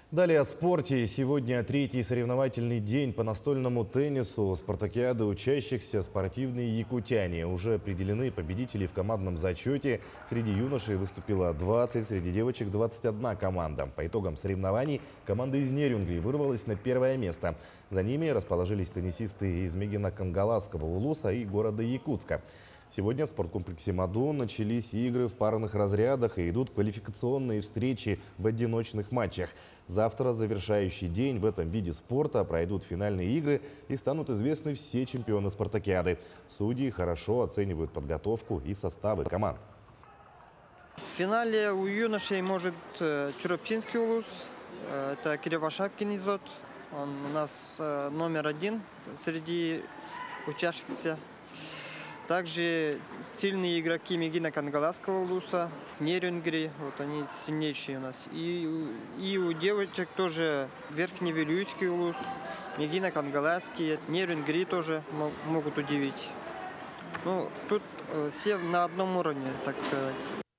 Далее о спорте. Сегодня третий соревновательный день по настольному теннису. Спартакиады учащихся спортивные якутяне. Уже определены победители в командном зачете. Среди юношей выступило 20, среди девочек 21 команда. По итогам соревнований команда из Нерюнгри вырвалась на первое место. За ними расположились теннисисты из Мегино-Кангаласского улуса и города Якутска. Сегодня в спорткомплексе «Мадун» начались игры в парных разрядах и идут квалификационные встречи в одиночных матчах. Завтра завершающий день в этом виде спорта, пройдут финальные игры и станут известны все чемпионы спартакиады. Судьи хорошо оценивают подготовку и составы команд. В финале у юношей может Чурапчинский улус, это Кривошапкин изот. Он у нас номер один среди учащихся. Также сильные игроки Мегино-Кангаласского улуса, Нерюнгри, вот они сильнейшие у нас. И у девочек тоже Верхневилюйский улус, Мегино-Кангаласский, Нерюнгри тоже могут удивить. Ну, тут все на одном уровне, так сказать.